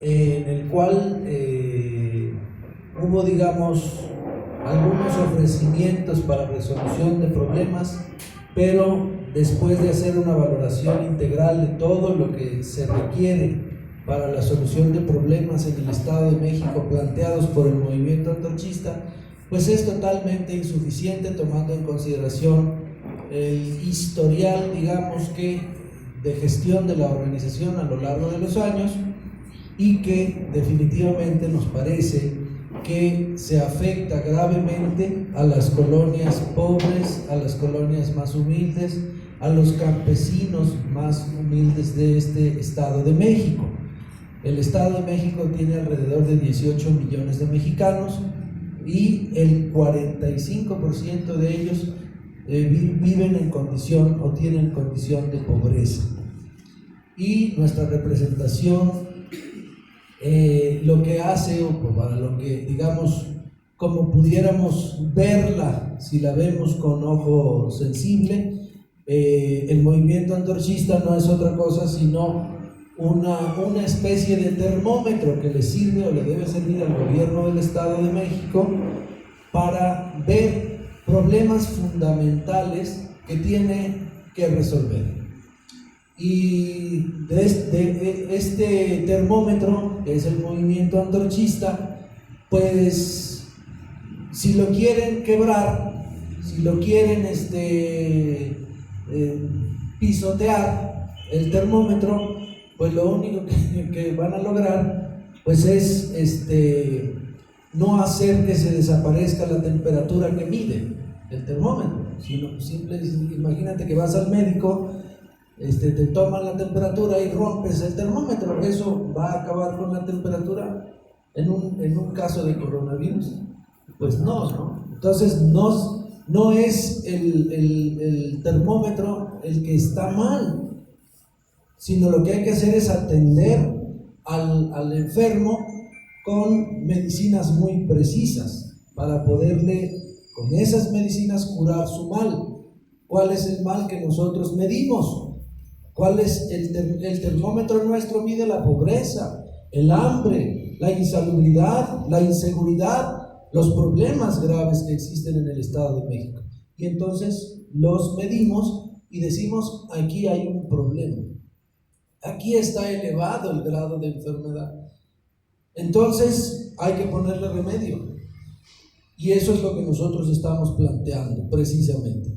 en el cual hubo, digamos, algunos ofrecimientos para resolución de problemas, pero después de hacer una valoración integral de todo lo que se requiere para la solución de problemas en el Estado de México planteados por el movimiento antorchista, pues es totalmente insuficiente, tomando en consideración el historial, digamos que, de gestión de la organización a lo largo de los años, y que definitivamente nos parece que se afecta gravemente a las colonias pobres, a las colonias más humildes, a los campesinos más humildes de este Estado de México. El Estado de México tiene alrededor de 18 millones de mexicanos y el 45% de ellos viven en condición o tienen condición de pobreza. Y nuestra representación lo que hace, o para lo que, digamos, como pudiéramos verla, si la vemos con ojo sensible, el movimiento antorchista no es otra cosa sino una especie de termómetro que le sirve o le debe servir al gobierno del Estado de México para ver problemas fundamentales que tiene que resolver. Y de este termómetro, que es el movimiento antorchista, pues si lo quieren quebrar, si lo quieren pisotear el termómetro, pues lo único que van a lograr pues es no hacer que se desaparezca la temperatura que mide el termómetro, sino imagínate que vas al médico, te toman la temperatura y rompes el termómetro. ¿Eso va a acabar con la temperatura en un caso de coronavirus? Pues no. Entonces no es el termómetro el que está mal, sino lo que hay que hacer es atender al enfermo con medicinas muy precisas para poderle, con esas medicinas, curar su mal. ¿Cuál es el mal que nosotros medimos? ¿Cuál es el termómetro nuestro? Mide la pobreza, el hambre, la insalubridad, la inseguridad, los problemas graves que existen en el Estado de México. Y entonces los medimos y decimos: aquí hay un problema, aquí está elevado el grado de enfermedad, entonces hay que ponerle remedio. Y eso es lo que nosotros estamos planteando precisamente.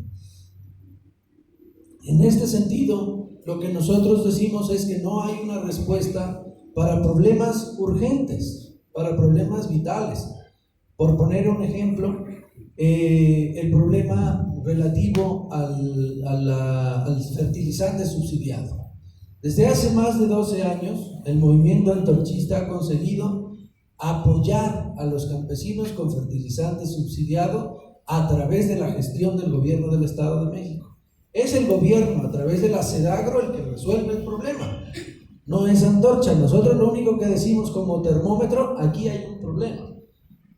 En este sentido, lo que nosotros decimos es que no hay una respuesta para problemas urgentes, para problemas vitales. Por poner un ejemplo, el problema relativo al fertilizante subsidiado. Desde hace más de 12 años, el movimiento antorchista ha conseguido apoyar a los campesinos con fertilizante subsidiado a través de la gestión del gobierno del Estado de México. Es el gobierno, a través de la SEDAGRO, el que resuelve el problema. No es Antorcha. Nosotros lo único que decimos como termómetro: aquí hay un problema.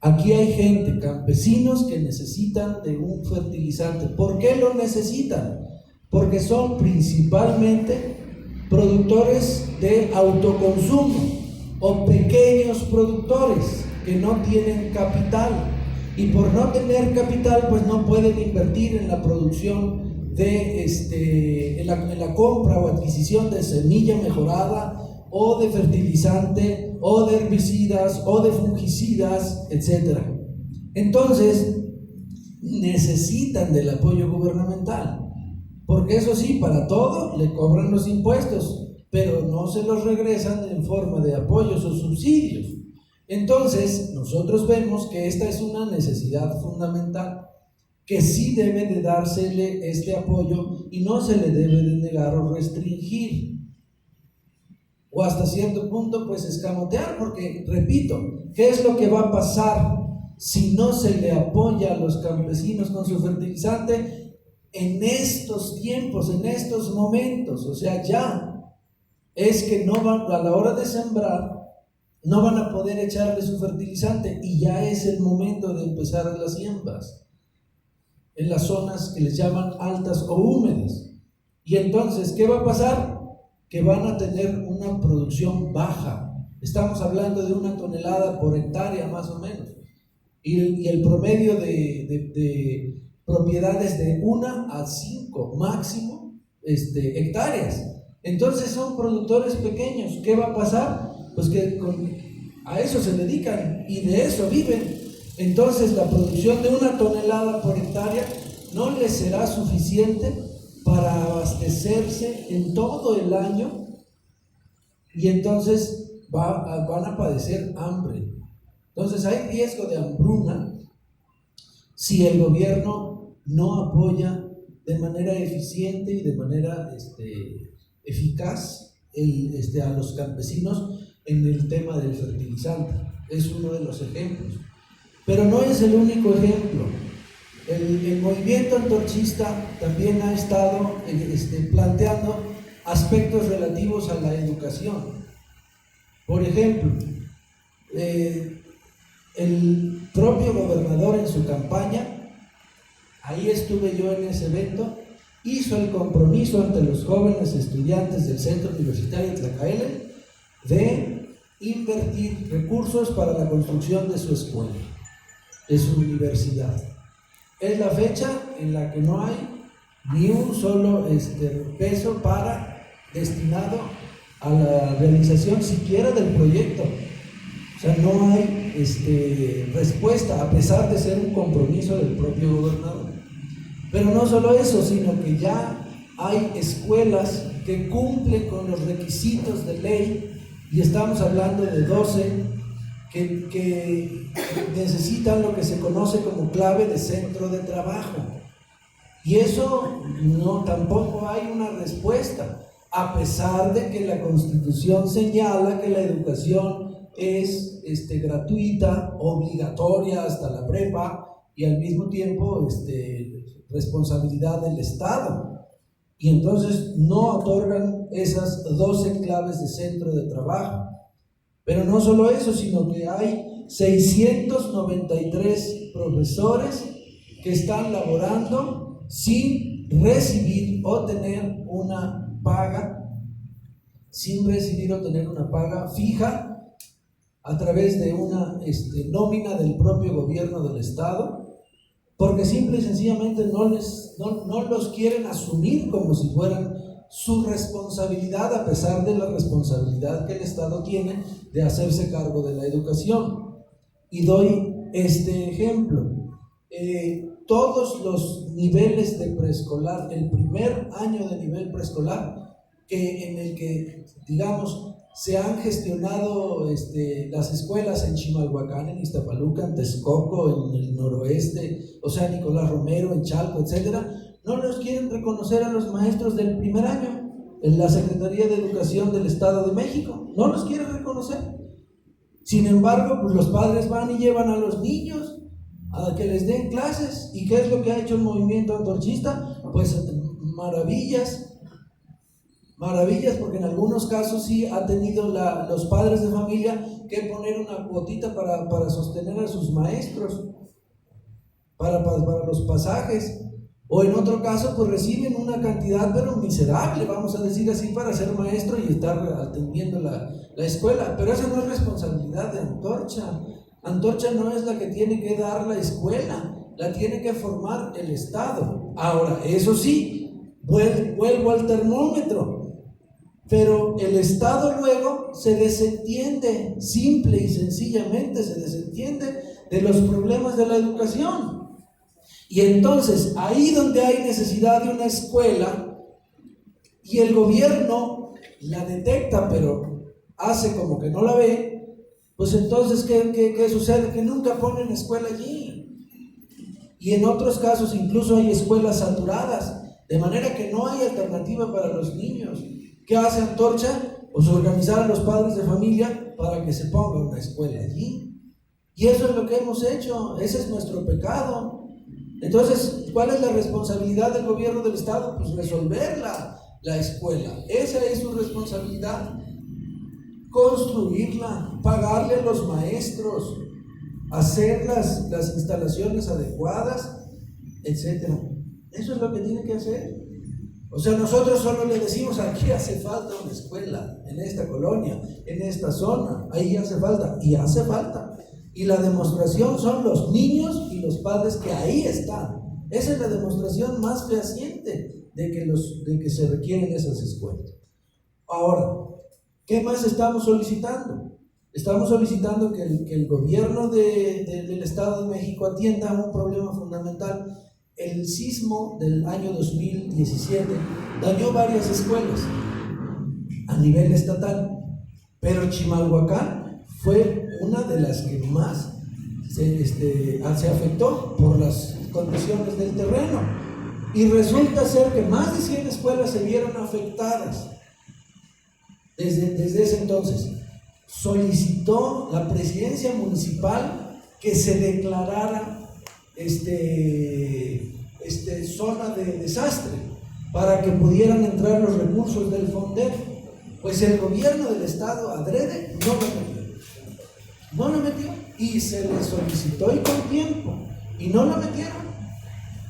Aquí hay gente, campesinos, que necesitan de un fertilizante. ¿Por qué lo necesitan? Porque son principalmente productores de autoconsumo o pequeños productores que no tienen capital. Y por no tener capital, pues no pueden invertir en la producción en la compra o adquisición de semilla mejorada, o de fertilizante, o de herbicidas, o de fungicidas, etc. Entonces necesitan del apoyo gubernamental, porque eso sí, para todo le cobran los impuestos, pero no se los regresan en forma de apoyos o subsidios. Entonces nosotros vemos que esta es una necesidad fundamental, que sí debe de dársele este apoyo y no se le debe de negar o restringir, o hasta cierto punto pues escamotear, porque repito, ¿qué es lo que va a pasar si no se le apoya a los campesinos con su fertilizante en estos tiempos, en estos momentos? O sea, ya es que no van, a la hora de sembrar, no van a poder echarle su fertilizante y ya es el momento de empezar las siembras en las zonas que les llaman altas o húmedas. Y entonces, ¿qué va a pasar? Que van a tener una producción baja, Estamos hablando de 1 tonelada por hectárea más o menos. Y el promedio de propiedades de 1 a 5 máximo hectáreas. Entonces son productores pequeños. ¿Qué va a pasar? Pues que a eso se dedican y de eso viven. Entonces la producción de 1 tonelada por hectárea no les será suficiente para abastecerse en todo el año, y entonces van a padecer hambre. Entonces hay riesgo de hambruna si el gobierno no apoya de manera eficiente y de manera eficaz a los campesinos en el tema del fertilizante. Es uno de los ejemplos. Pero no es el único ejemplo. El movimiento antorchista también ha estado planteando aspectos relativos a la educación. Por ejemplo, el propio gobernador en su campaña, ahí estuve yo en ese evento, hizo el compromiso ante los jóvenes estudiantes del Centro Universitario Tlacaele de invertir recursos para la construcción de su escuela, de su universidad. Es la fecha en la que no hay ni un solo peso destinado a la realización siquiera del proyecto. O sea, no hay respuesta, a pesar de ser un compromiso del propio gobernador. Pero no solo eso, sino que ya hay escuelas que cumplen con los requisitos de ley, y estamos hablando de 12 que necesitan lo que se conoce como clave de centro de trabajo. Y eso tampoco hay una respuesta, a pesar de que la Constitución señala que la educación es gratuita, obligatoria hasta la prepa, y al mismo tiempo responsabilidad del Estado. Y entonces no otorgan esas 12 claves de centro de trabajo. Pero no solo eso, sino que hay 693 profesores que están laborando sin recibir o tener una paga, fija a través de una nómina del propio gobierno del Estado, porque simple y sencillamente no los quieren asumir como si fueran su responsabilidad, a pesar de la responsabilidad que el Estado tiene de hacerse cargo de la educación. Y doy este ejemplo. Todos los niveles de preescolar, el primer año de nivel preescolar, en el que, digamos, se han gestionado las escuelas en Chimalhuacán, en Iztapaluca, en Texcoco, en el noroeste, o sea, Nicolás Romero, en Chalco, etcétera, no los quieren reconocer a los maestros del primer año. En la Secretaría de Educación del Estado de México no los quiere reconocer. Sin embargo, pues los padres van y llevan a los niños a que les den clases. ¿Y qué es lo que ha hecho el movimiento antorchista? Pues maravillas, porque en algunos casos sí ha tenido los padres de familia que poner una cuotita para sostener a sus maestros, para los pasajes. O en otro caso, pues reciben una cantidad pero miserable, vamos a decir así, para ser maestro y estar atendiendo la escuela. Pero esa no es responsabilidad de Antorcha. Antorcha no es la que tiene que dar la escuela, la tiene que formar el Estado. Ahora, eso sí, vuelvo al termómetro, pero el Estado luego se desentiende, simple y sencillamente se desentiende de los problemas de la educación. Y entonces, ahí donde hay necesidad de una escuela y el gobierno la detecta, pero hace como que no la ve, pues entonces, ¿qué sucede? Que nunca ponen escuela allí. Y en otros casos incluso hay escuelas saturadas, de manera que no hay alternativa para los niños. ¿Qué hace Antorcha? Pues organizar a los padres de familia para que se ponga una escuela allí. Y eso es lo que hemos hecho, ese es nuestro pecado. Entonces, ¿cuál es la responsabilidad del gobierno del Estado? Pues resolver la escuela. Esa es su responsabilidad. Construirla, pagarle a los maestros, hacer las instalaciones adecuadas, etc. Eso es lo que tiene que hacer. O sea, nosotros solo le decimos, aquí hace falta una escuela, en esta colonia, en esta zona, ahí hace falta, y hace falta. Y la demostración son los niños y los padres que ahí están. Esa es la demostración más fehaciente de que se requieren esas escuelas. Ahora, ¿qué más estamos solicitando? Estamos solicitando que el gobierno del Estado de México atienda a un problema fundamental. El sismo del año 2017 dañó varias escuelas a nivel estatal, pero Chimalhuacán fue una de las que más se afectó por las condiciones del terreno, y resulta ser que más de 100 escuelas se vieron afectadas. Desde ese entonces solicitó la presidencia municipal que se declarara zona de desastre para que pudieran entrar los recursos del FONDER. Pues el gobierno del estado adrede no lo metió, y se le solicitó y con tiempo, y no lo metieron,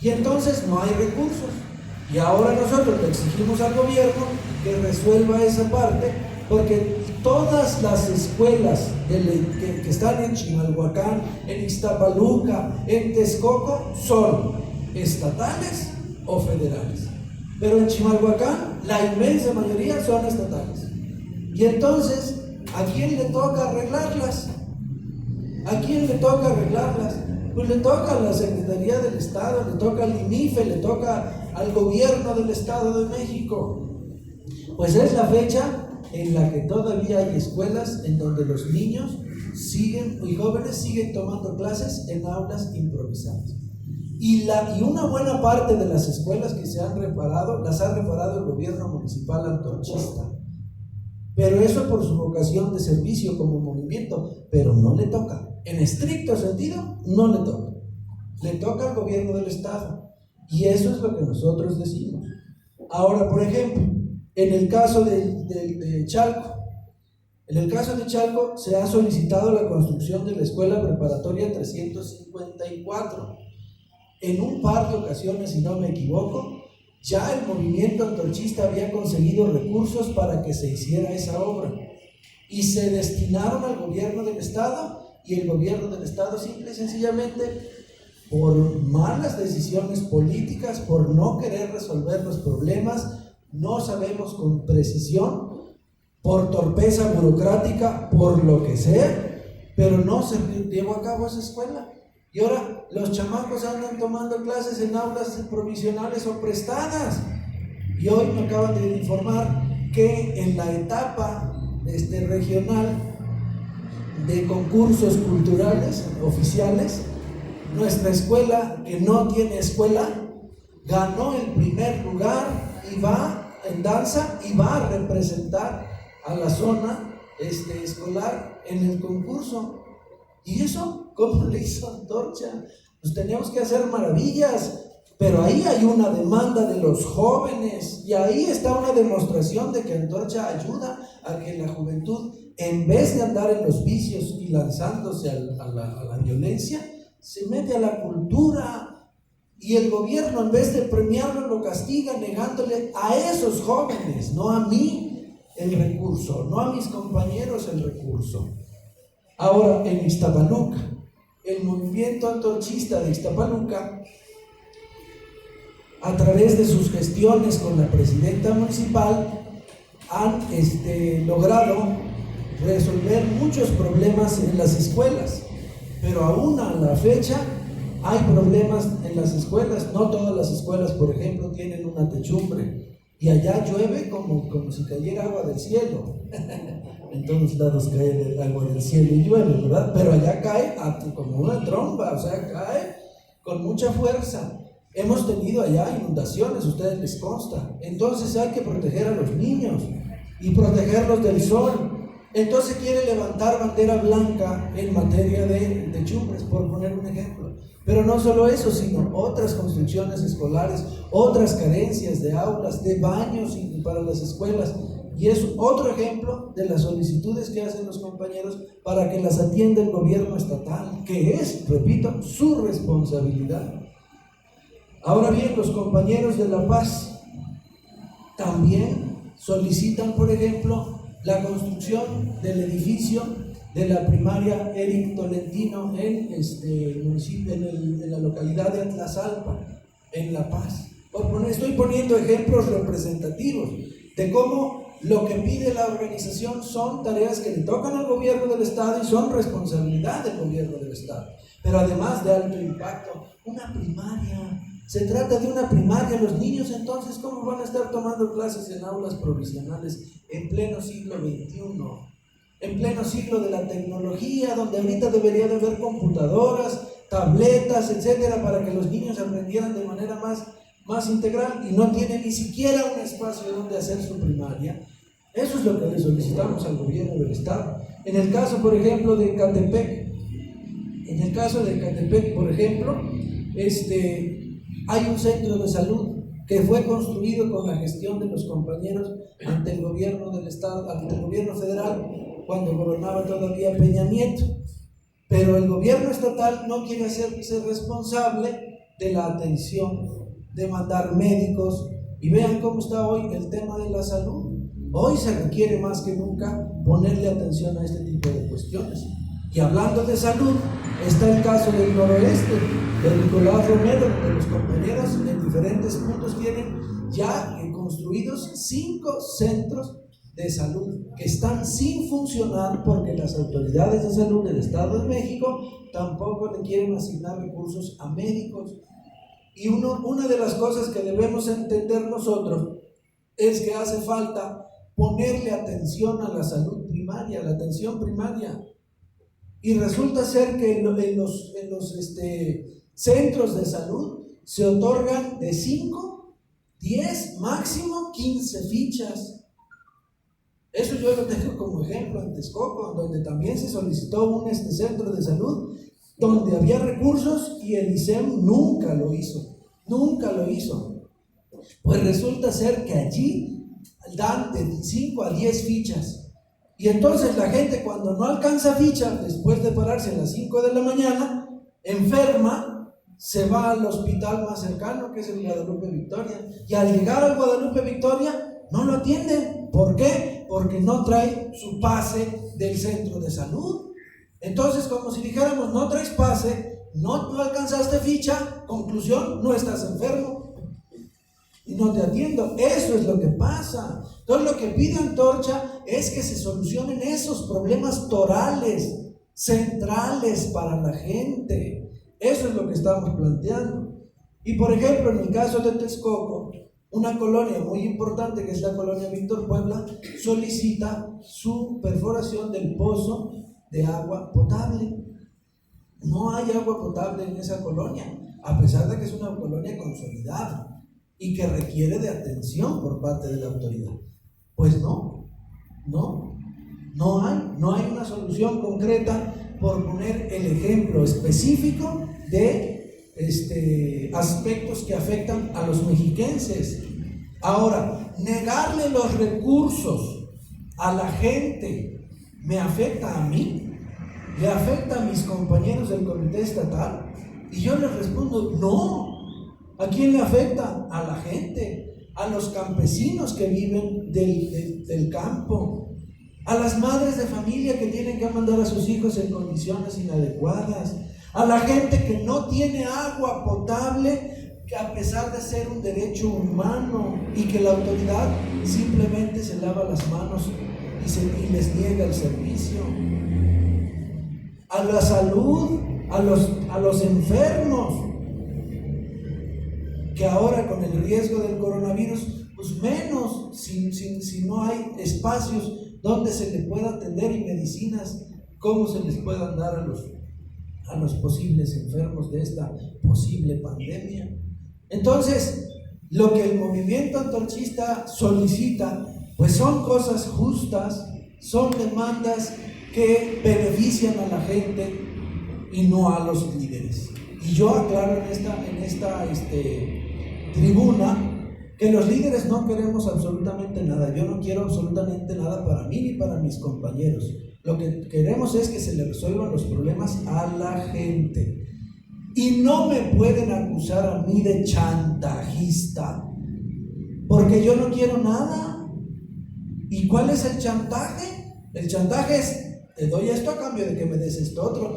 y entonces no hay recursos. Y ahora nosotros le exigimos al gobierno que resuelva esa parte, porque todas las escuelas que están en Chimalhuacán, en Ixtapaluca, en Texcoco, son estatales o federales. Pero en Chimalhuacán la inmensa mayoría son estatales. Y entonces, ¿a quién le toca arreglarlas? ¿A quién le toca arreglarlas? Pues le toca a la Secretaría del Estado, le toca al INIFE, le toca al gobierno del Estado de México. Pues es la fecha en la que todavía hay escuelas en donde los niños y jóvenes siguen tomando clases en aulas improvisadas. Y una buena parte de las escuelas que se han reparado, las ha reparado el gobierno municipal antorchista. Pero eso por su vocación de servicio como movimiento, pero no le toca. En estricto sentido, no le toca. Le toca al gobierno del Estado. Y eso es lo que nosotros decimos. Ahora, por ejemplo, en el caso de Chalco, se ha solicitado la construcción de la escuela preparatoria 354. En un par de ocasiones, si no me equivoco, ya el movimiento antorchista había conseguido recursos para que se hiciera esa obra, y se destinaron al gobierno del Estado, y el gobierno del Estado simple y sencillamente, por malas decisiones políticas, por no querer resolver los problemas, no sabemos con precisión, por torpeza burocrática, por lo que sea, pero no se llevó a cabo esa escuela. Y ahora los chamacos andan tomando clases en aulas provisionales o prestadas. Y hoy me acaban de informar que en la etapa regional de concursos culturales oficiales, nuestra escuela, que no tiene escuela, ganó el primer lugar y va en danza y va a representar a la zona escolar en el concurso. ¿Y eso cómo le hizo Antorcha? Pues teníamos que hacer maravillas, pero ahí hay una demanda de los jóvenes, y ahí está una demostración de que Antorcha ayuda a que la juventud, en vez de andar en los vicios y lanzándose a la violencia, se mete a la cultura. Y el gobierno, en vez de premiarlo, lo castiga, negándole a esos jóvenes, no a mí, el recurso, no a mis compañeros el recurso. Ahora, en Ixtapaluca, el movimiento antorchista de Ixtapaluca, a través de sus gestiones con la presidenta municipal, han logrado resolver muchos problemas en las escuelas, pero aún a la fecha hay problemas en las escuelas. No todas las escuelas, por ejemplo, tienen una techumbre, y allá llueve como si cayera agua del cielo. En todos lados cae el agua del cielo y llueve, ¿verdad? Pero allá cae como una tromba, o sea, cae con mucha fuerza. Hemos tenido allá inundaciones, a ustedes les consta. Entonces hay que proteger a los niños y protegerlos del sol. Entonces quiere levantar bandera blanca en materia de techumbres, por poner un ejemplo. Pero no solo eso, sino otras construcciones escolares, otras carencias de aulas, de baños para las escuelas. Y es otro ejemplo de las solicitudes que hacen los compañeros para que las atienda el gobierno estatal, que es, repito, su responsabilidad. Ahora bien, los compañeros de La Paz, también solicitan, por ejemplo, la construcción del edificio de la primaria Eric Tolentino en el municipio, en la localidad de Atlazalpa, en La Paz. Estoy poniendo ejemplos representativos de cómo lo que pide la organización son tareas que le tocan al gobierno del Estado y son responsabilidad del gobierno del Estado, pero además de alto impacto. Una primaria, se trata de una primaria. Los niños entonces, ¿cómo van a estar tomando clases en aulas provisionales en pleno siglo XXI? En pleno siglo de la tecnología, donde ahorita debería de haber computadoras, tabletas, etcétera, para que los niños aprendieran de manera más integral, y no tienen ni siquiera un espacio donde hacer su primaria. Eso es lo que le solicitamos al gobierno del Estado. En el caso, por ejemplo, de Ecatepec, por ejemplo, hay un centro de salud que fue construido con la gestión de los compañeros ante el gobierno del Estado, ante el gobierno federal, cuando gobernaba todavía Peña Nieto. Pero el gobierno estatal no quiere hacerse responsable de la atención, de mandar médicos. Y vean cómo está hoy el tema de la salud. Hoy se requiere más que nunca ponerle atención a este tipo de cuestiones. Y hablando de salud, está el caso del noroeste, de Nicolás Romero, donde los compañeros en diferentes puntos tienen ya construidos 5 centros de salud que están sin funcionar porque las autoridades de salud del Estado de México tampoco le quieren asignar recursos a médicos. Y una de las cosas que debemos entender nosotros es que hace falta ponerle atención a la salud primaria, a la atención primaria. Y resulta ser que en los centros de salud se otorgan de 5, 10, máximo 15 fichas. Eso yo lo tengo como ejemplo en Texcoco, donde también se solicitó un centro de salud, donde había recursos y el ISEM nunca lo hizo. Pues resulta ser que allí dan de 5 a 10 fichas. Y entonces la gente, cuando no alcanza ficha, después de pararse a las 5 de la mañana, enferma, se va al hospital más cercano, que es el Guadalupe Victoria. Y al llegar al Guadalupe Victoria, no lo atienden. ¿Por qué? Porque no trae su pase del centro de salud. Entonces, como si dijéramos, no traes pase, no alcanzaste ficha, conclusión, no estás enfermo y no te atiendo. Eso es lo que pasa. Entonces, lo que pide Antorcha es que se solucionen esos problemas torales, centrales para la gente. Eso es lo que estamos planteando. Y por ejemplo, en el caso de Texcoco, una colonia muy importante, que es la colonia Víctor Puebla, solicita su perforación del pozo de agua potable. No hay agua potable en esa colonia, a pesar de que es una colonia consolidada y que requiere de atención por parte de la autoridad. Pues no hay una solución concreta, por poner el ejemplo específico de aspectos que afectan a los mexiquenses. Ahora, negarle los recursos a la gente me afecta a mí, le afecta a mis compañeros del comité estatal, y yo les respondo, no. ¿A quién le afecta? A la gente, a los campesinos que viven del campo, a las madres de familia que tienen que mandar a sus hijos en condiciones inadecuadas, a la gente que no tiene agua potable, que a pesar de ser un derecho humano, y que la autoridad simplemente se lava las manos y les niega el servicio. A la salud, a los enfermos, que ahora con el riesgo del coronavirus, pues menos, si no hay espacios donde se les pueda atender y medicinas, cómo se les puedan dar a los posibles enfermos de esta posible pandemia. Entonces, lo que el movimiento antorchista solicita, pues son cosas justas, son demandas que benefician a la gente y no a los líderes. Y yo aclaro en esta tribuna que los líderes no queremos absolutamente nada. Yo no quiero absolutamente nada para mí ni para mis compañeros. Lo que queremos es que se le resuelvan los problemas a la gente. Y no me pueden acusar a mí de chantajista. porque yo no quiero nada. ¿Y cuál es el chantaje? El chantaje es: te doy esto a cambio de que me des esto otro.